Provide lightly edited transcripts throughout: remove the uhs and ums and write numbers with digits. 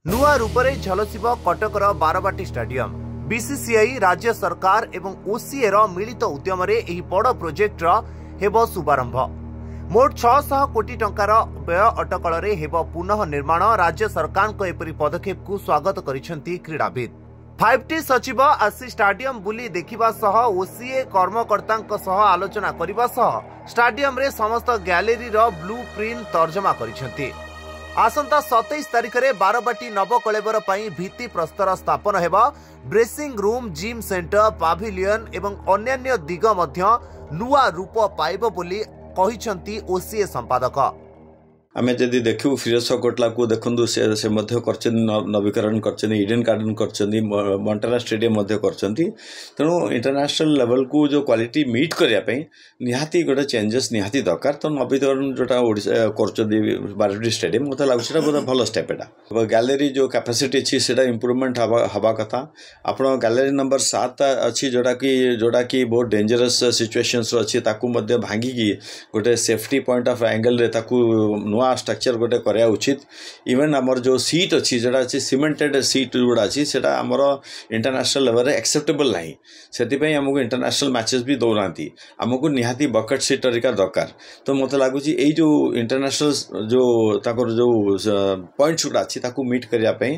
नुआ रूपरे झलसिब कटकर Barabati stadium. BCCI राज्य सरकार एवं ओसीए मिलित उद्यम बड़ प्रोजेक्ट हेब शुभारंभ। मोट 600 कोटी टंकार व्यय अटकल हेब पुनः निर्माण। राज्य सरकार एपरी पदक्षेप को स्वागत करिसेंती क्रीड़ाविद। 5T सचिव आसी स्टाडियम बुली देखिबा सह ओसीए कर्मकर्ता सह आलोचना करने सह स्टाडियम रे समस्त गैलेरी ब्लू प्रिंट तर्जमा करिसेंती। आसंता 27 तारिख में बारवाटी नवकलेवर भित्ति प्रस्तर स्थापन हेबा। ड्रेसिंग रूम, जिम सेंटर, पाभिलियन एवं अन्यान्य दिग मध्य नुआ रूप पाइब बोली कहिसंती ओसीए संपादक। आमे जदि देखू फिरोज कोटला को देखु से नवीकरण कर इडेन गार्डन कर मोंटेरा स्टेडियम कर तेणु इंटरनेशनल लेवल को जो क्वालिटी मीट करने निहाती गोटे चेंजेस निहाती दरकार। तो नवीकरण जोटा कर बारवाटी स्टेडियम मत लगुच बहुत भल स्टेप एटा। गैलेरी जो कैपेसिटी अच्छी से इम्प्रूवमेंट हवा कथा। आप गैलेरी नंबर 7 अच्छी जोटा कि बहुत डेंजरस सिचुएशंस अच्छी भांगिकी गोटे सेफ्टी पॉइंट ऑफ एंगल रे नुआ स्ट्रक्चर गोटे करा उचित। इवन आमर जो सीट अच्छी जोटा अच्छी सीमेंटेड सीट जोड़ा अच्छी से आमर इंटरनेशनल लेवल रे एक्सेप्टेबल नहीं। से आमको इंटरनेशनल मैचेस भी दौना आमको निहाती बकेट सीट तरीका दरकार। तो मत लगुच जो इंटरनेशनल जो पॉइंट्स गुड़ा अच्छी मीट करने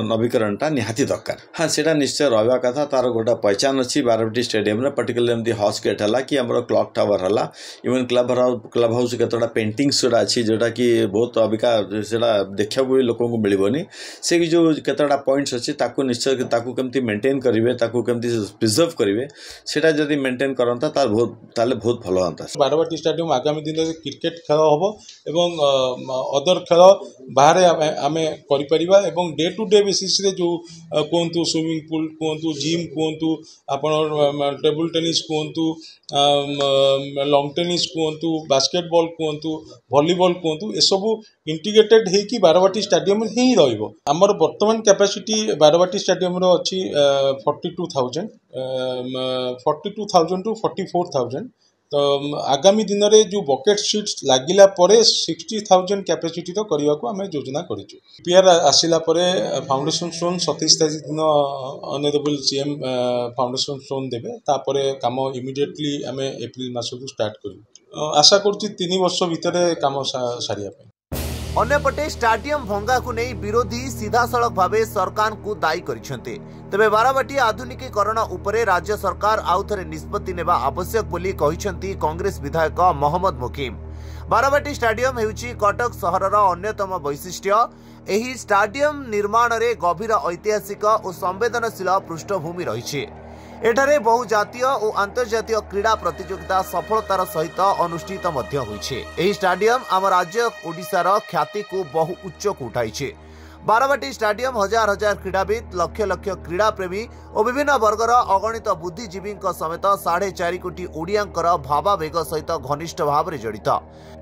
नवीकरणटा निहाती दरकार। हाँ से निश्चय रहा कथा। तार गोटे पहचान अच्छी बारवाटी स्टेडियम पर्टिकुलरली हॉस गेट है कि क्लॉक टावर है। इवन क्लब हाउस केतटा पेंटिंग्स जोड़ा अच्छी जोटा कि बहुत अबिका से देखा भी लोक मिलनी। से जो केतटा पॉइंट्स अच्छी निश्चय केमती मेंटेन करेंगे केमती प्रिजर्व करेंगे से जदि मेंटेन करता बहुत भल हाँ। बारवाटी स्टाडियम आगामी दिन में क्रिकेट खेल हम एवं अदर खेल बाहर आम कर डे टू डे बेसिस जो कहतु स्विमिंग पूल कहतु जिम कहतु आप टेबल टेनिस कहतु लॉन्ग टेनिस कहतु बास्केटबॉल कहतु वॉलीबॉल कहतु ए सबू इंटीग्रेटेड होगी बारवाटी स्टाडियम ही रमर बर्तमान कैपेसिटी बारवाटी स्टाडियम अच्छी 42,000 टू 44,000। तो आगामी दिन में जो बकेट सीट्स लगिला 60,000 कैपेसिटी तो करने को आम योजना करूँ। पीआर आसला फाउंडेशन स्टोन 27 तारीख दिन ऑनरेबल सीएम फाउंडेशन स्टोन देवे। तापर काम इमिडिएटली आम एप्रिल मास को स्टार्ट करूँ। आशा करुँ 3 वर्ष भितर काम सारिया। अन्यपटे स्टाडियम भंगा को नहीं विरोधी सीधासलख भावे सरकार को दायी करिसेंते। तबे बारवाटी आधुनिकीकरण उपरे राज्य सरकार आउथरे निष्पत्ति नेबा आवश्यक बोली कहिसेंती कांग्रेस विधायक मोहम्मद मुकीम। बारवाटी स्टाडियम हेउची कटक सहरर अन्यतम वैशिष्ट्य। एही स्टाडियम निर्माण रे गभीर ऐतिहासिक और संवेदनशील पृष्ठभूमि रही। एठारे बहु जातीय और अंतर्जातीय क्रीड़ा प्रतियोगिता सफलतार सहित अनुष्ठित होइछे। स्टाडियम आम राज्य ओडिशार ख्याति को बहु उच्च को उठाई। बारवाटी स्टाडियम हजार हजार क्रीड़ाविद, लक्ष लक्ष क्रीड़ा प्रेमी और विभिन्न वर्गर अगणित बुद्धिजीवी समेत 4.5 कोटी ओडियांकर भावावेग सहित घनिष्ठ भाव में जड़ित।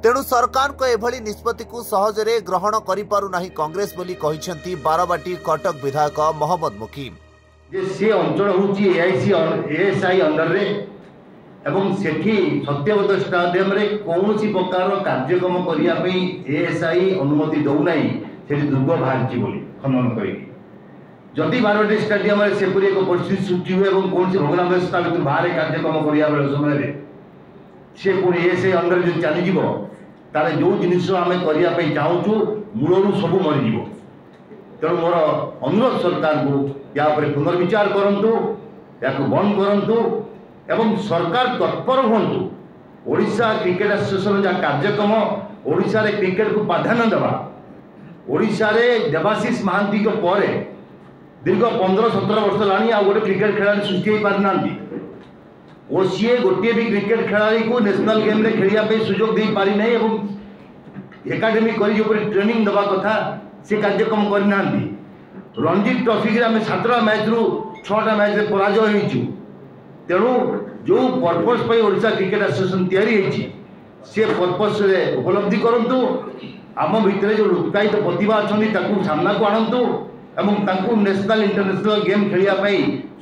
तेणु सरकार को एभली निष्पत्ति को सहजरे ग्रहण करिपारु नाही कांग्रेस बोली कहिसेंती बारवाटी कटक विधायक मोहम्मद मुकीम। से अंचल हूँ एएसआई अंडर रे एवं सेठी सत्यव्रत स्टाडियम रे कौन सी प्रकार कार्यक्रम करने एएसआई अनुमति दौना से दुर्ग बाहर खनन करी बारवाटी स्टाडियम सेपरी एक परिस्थिति सृष्टि हुए और कौन सी भग्नावस्था भर बाहर कार्यक्रम करने समय से पुणी एएसआई अंडर जो चलीज तार जो जिन आम करने चाहूँ मूलर सब मरीज। तेणु मोर अनुरोध सरकार को या पुनर्विचार करंतु, या बंद करंतु एवं सरकार तत्पर हूँ। ओडिशा क्रिकेट एसोसिएशन जहाँ कार्यक्रम ओडिशा रे क्रिकेट को प्राधान्य देवा। ओडिशा रे देवाशीष महांती को परे दीर्घ 15-17 वर्ष लानी आ गोटे क्रिकेट खेलाड़ी सृष्टि हो पारि नांती। ओसीए गोटे भी क्रिकेट खेलाड़ी को नेशनल गेम रे खेलिया सुजोग दे पारि नै एवं एकाडेमी करी जो ट्रेनिंग देवा कथा से कार्यक्रम करना। रणजी ट्रॉफी आम 7टा मैच रु 6टा मैच पराजय हो। तेणु जो पर्पस ओडिशा क्रिकेट एसोसिएशन तैयारी से पर्पस उपलब्धि करंतु। आम भितर जो लुकायित प्रतिभा अच्छा सामना को आणंतु एवं नेशनल इंटरनेशनल गेम खेलिया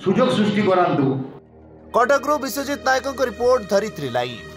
सुजोग सृष्टि करांतु। कटकरू विश्वजित नायकों रिपोर्ट, धरित्री लाइव।